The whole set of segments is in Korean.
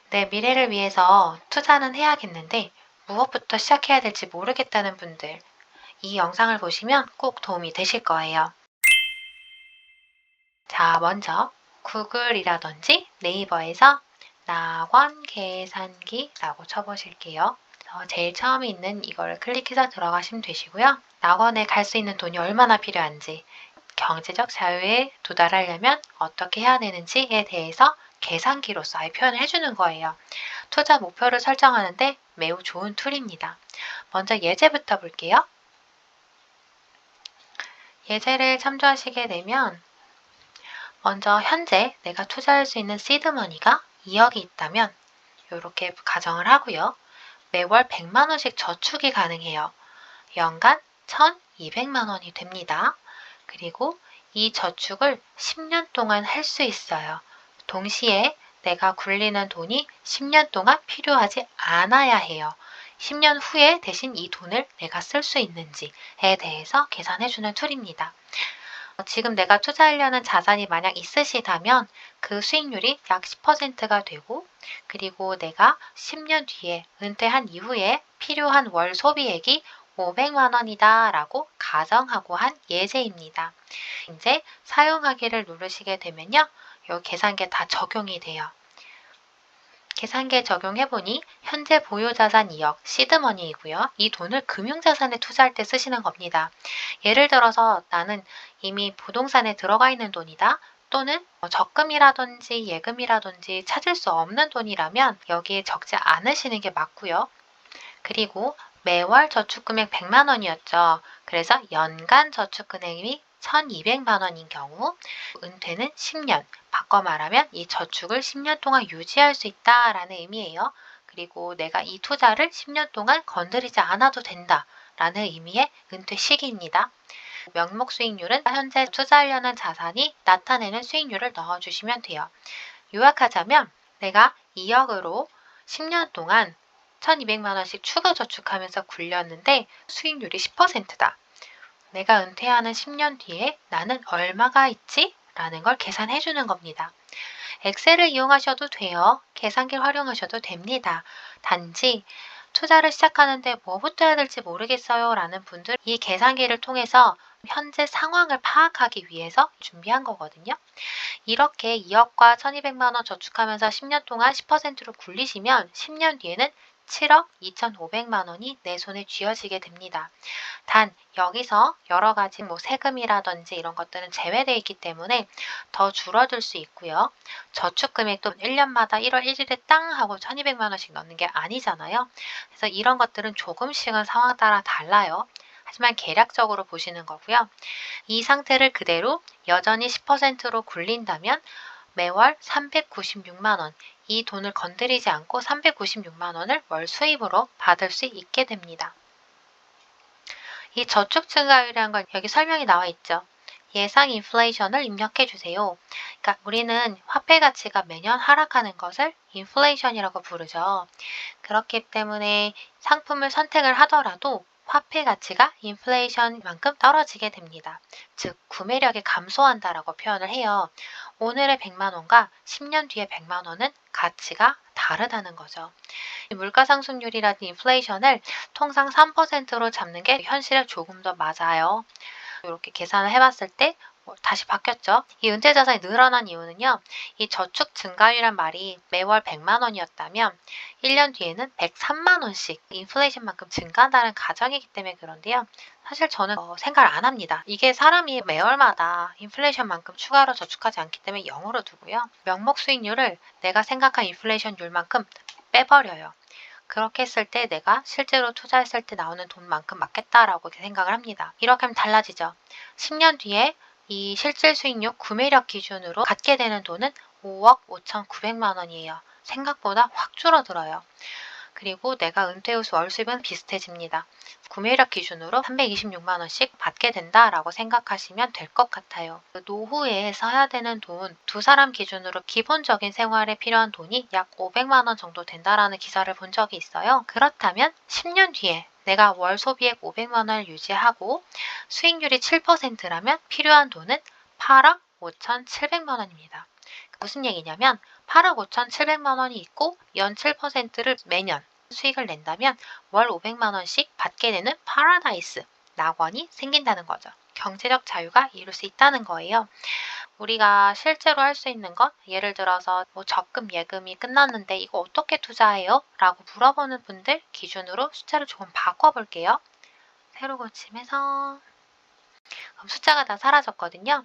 내 미래를 위해서 투자는 해야겠는데 무엇부터 시작해야 될지 모르겠다는 분들, 이 영상을 보시면 꼭 도움이 되실 거예요. 자, 먼저 구글이라든지 네이버에서 낙원 계산기라고 쳐보실게요. 제일 처음에 있는 이걸 클릭해서 들어가시면 되시고요. 낙원에 갈 수 있는 돈이 얼마나 필요한지, 경제적 자유에 도달하려면 어떻게 해야 되는지에 대해서 계산기로서 아예 표현을 해주는 거예요. 투자 목표를 설정하는데 매우 좋은 툴입니다. 먼저 예제부터 볼게요. 예제를 참조하시게 되면 먼저 현재 내가 투자할 수 있는 시드머니가 2억이 있다면 이렇게 가정을 하고요. 매월 100만 원씩 저축이 가능해요. 연간 1,200만 원이 됩니다. 그리고 이 저축을 10년 동안 할 수 있어요. 동시에 내가 굴리는 돈이 10년 동안 필요하지 않아야 해요. 10년 후에 대신 이 돈을 내가 쓸 수 있는지에 대해서 계산해주는 툴입니다. 지금 내가 투자하려는 자산이 만약 있으시다면 그 수익률이 약 10%가 되고, 그리고 내가 10년 뒤에 은퇴한 이후에 필요한 월 소비액이 500만 원이다 라고 가정하고 한 예제입니다. 이제 사용하기를 누르시게 되면요, 이 계산기에 다 적용이 돼요. 계산기에 적용해보니 현재 보유자산 2억 시드머니이고요. 이 돈을 금융자산에 투자할 때 쓰시는 겁니다. 예를 들어서 나는 이미 부동산에 들어가 있는 돈이다. 또는 적금이라든지 예금이라든지 찾을 수 없는 돈이라면 여기에 적지 않으시는 게 맞고요. 그리고 매월 저축금액 100만 원이었죠. 그래서 연간 저축금액이 1,200만 원인 경우 은퇴는 10년, 바꿔 말하면 이 저축을 10년 동안 유지할 수 있다라는 의미예요. 그리고 내가 이 투자를 10년 동안 건드리지 않아도 된다라는 의미의 은퇴 시기입니다. 명목 수익률은 현재 투자하려는 자산이 나타내는 수익률을 넣어주시면 돼요. 요약하자면 내가 2억으로 10년 동안 1,200만 원씩 추가 저축하면서 굴렸는데 수익률이 10%다. 내가 은퇴하는 10년 뒤에 나는 얼마가 있지? 라는 걸 계산해 주는 겁니다. 엑셀을 이용하셔도 돼요. 계산기를 활용하셔도 됩니다. 단지 투자를 시작하는데 뭐부터 해야 될지 모르겠어요 라는 분들, 이 계산기를 통해서 현재 상황을 파악하기 위해서 준비한 거거든요. 이렇게 2억과 1,200만 원 저축하면서 10년 동안 10%로 굴리시면 10년 뒤에는 7억 2,500만 원이 내 손에 쥐어지게 됩니다. 단 여기서 여러 가지 세금이라든지 이런 것들은 제외되어 있기 때문에 더 줄어들 수 있고요. 저축 금액도 1년마다 1월 1일에 땅 하고 1,200만 원씩 넣는 게 아니잖아요. 그래서 이런 것들은 조금씩은 상황 따라 달라요. 하지만 계략적으로 보시는 거고요. 이 상태를 그대로 여전히 10%로 굴린다면 매월 396만 원, 이 돈을 건드리지 않고 396만 원을 월 수입으로 받을 수 있게 됩니다. 이 저축 증가율이라는 건 여기 설명이 나와 있죠. 예상 인플레이션을 입력해 주세요. 그러니까 우리는 화폐 가치가 매년 하락하는 것을 인플레이션이라고 부르죠. 그렇기 때문에 상품을 선택을 하더라도 화폐 가치가 인플레이션만큼 떨어지게 됩니다. 즉 구매력이 감소한다라고 표현을 해요. 오늘의 100만 원과 10년 뒤의 100만 원은 가치가 다르다는 거죠. 물가 상승률이라든 인플레이션을 통상 3%로 잡는 게 현실에 조금 더 맞아요. 이렇게 계산을 해봤을 때 다시 바뀌었죠. 이 은퇴자산이 늘어난 이유는요. 이 저축 증가율이란 말이 매월 100만 원이었다면 1년 뒤에는 103만 원씩 인플레이션만큼 증가한다는 가정이기 때문에 그런데요. 사실 저는 생각을 안 합니다. 이게 사람이 매월마다 인플레이션만큼 추가로 저축하지 않기 때문에 0으로 두고요. 명목 수익률을 내가 생각한 인플레이션율만큼 빼버려요. 그렇게 했을 때 내가 실제로 투자했을 때 나오는 돈만큼 맞겠다라고 생각을 합니다. 이렇게 하면 달라지죠. 10년 뒤에 이 실질 수익률 구매력 기준으로 갖게 되는 돈은 5억 5,900만 원이에요. 생각보다 확 줄어들어요. 그리고 내가 은퇴 후 월 수입은 비슷해집니다. 구매력 기준으로 326만 원씩 받게 된다라고 생각하시면 될 것 같아요. 노후에 써야 되는 돈, 두 사람 기준으로 기본적인 생활에 필요한 돈이 약 500만 원 정도 된다라는 기사를 본 적이 있어요. 그렇다면 10년 뒤에 내가 월 소비액 500만 원을 유지하고 수익률이 7%라면 필요한 돈은 8억 5,700만 원입니다. 무슨 얘기냐면 8억 5,700만 원이 있고 연 7%를 매년 수익을 낸다면 월 500만 원씩 받게 되는 파라다이스 낙원이 생긴다는 거죠. 경제적 자유가 이룰 수 있다는 거예요. 우리가 실제로 할 수 있는 건 예를 들어서 뭐 적금 예금이 끝났는데 이거 어떻게 투자해요? 라고 물어보는 분들 기준으로 숫자를 조금 바꿔볼게요. 세로 고침해서 그럼 숫자가 다 사라졌거든요.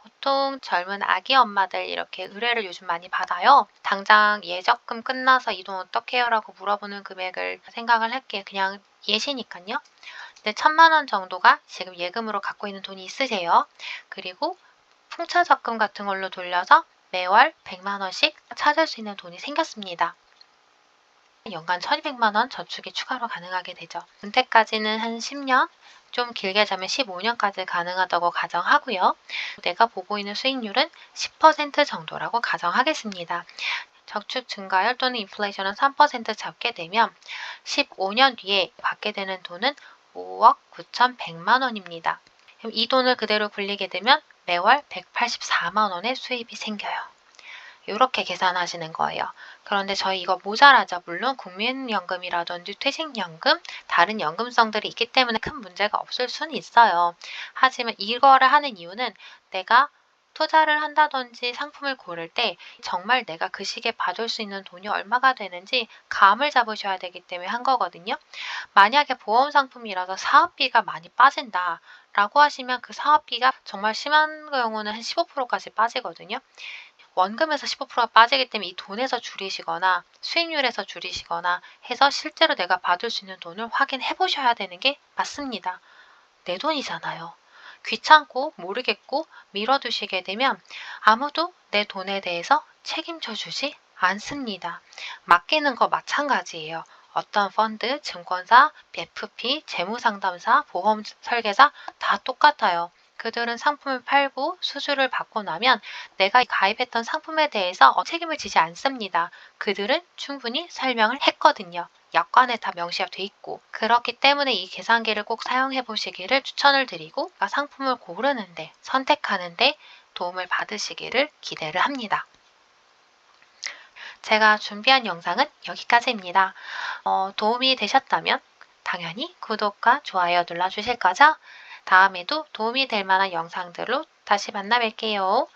보통 젊은 아기 엄마들 이렇게 의뢰를 요즘 많이 받아요. 당장 예적금 끝나서 이 돈 어떻게 해요? 라고 물어보는 금액을 생각을 할게요. 그냥 예시니까요. 근데 1,000만 원 정도가 지금 예금으로 갖고 있는 돈이 있으세요. 그리고 풍차 적금 같은 걸로 돌려서 매월 100만 원씩 찾을 수 있는 돈이 생겼습니다. 연간 1,200만 원 저축이 추가로 가능하게 되죠. 은퇴까지는 한 10년, 좀 길게 자면 15년까지 가능하다고 가정하고요. 내가 보고 있는 수익률은 10% 정도라고 가정하겠습니다. 저축 증가율 또는 인플레이션은 3% 잡게 되면 15년 뒤에 받게 되는 돈은 5억 9,100만 원입니다. 그럼 이 돈을 그대로 굴리게 되면 매월 184만 원의 수입이 생겨요. 이렇게 계산하시는 거예요. 그런데 저희 이거 모자라죠. 물론 국민연금이라든지 퇴직연금, 다른 연금성들이 있기 때문에 큰 문제가 없을 수는 있어요. 하지만 이거를 하는 이유는 내가 투자를 한다든지 상품을 고를 때 정말 내가 그 시기에 받을 수 있는 돈이 얼마가 되는지 감을 잡으셔야 되기 때문에 한 거거든요. 만약에 보험 상품이라서 사업비가 많이 빠진다 라고 하시면 그 사업비가 정말 심한 경우는 한 15%까지 빠지거든요. 원금에서 15%가 빠지기 때문에 이 돈에서 줄이시거나 수익률에서 줄이시거나 해서 실제로 내가 받을 수 있는 돈을 확인해 보셔야 되는 게 맞습니다. 내 돈이잖아요. 귀찮고 모르겠고 미뤄두시게 되면 아무도 내 돈에 대해서 책임져 주지 않습니다. 맡기는 거 마찬가지예요. 어떤 펀드, 증권사, FP, 재무상담사, 보험 설계사 다 똑같아요. 그들은 상품을 팔고 수수료를 받고 나면 내가 가입했던 상품에 대해서 책임을 지지 않습니다. 그들은 충분히 설명을 했거든요. 약관에 다 명시가 돼 있고 그렇기 때문에 이 계산기를 꼭 사용해 보시기를 추천을 드리고 상품을 고르는데 선택하는데 도움을 받으시기를 기대를 합니다. 제가 준비한 영상은 여기까지입니다. 도움이 되셨다면 당연히 구독과 좋아요 눌러주실 거죠? 다음에도 도움이 될 만한 영상들로 다시 만나 뵐게요.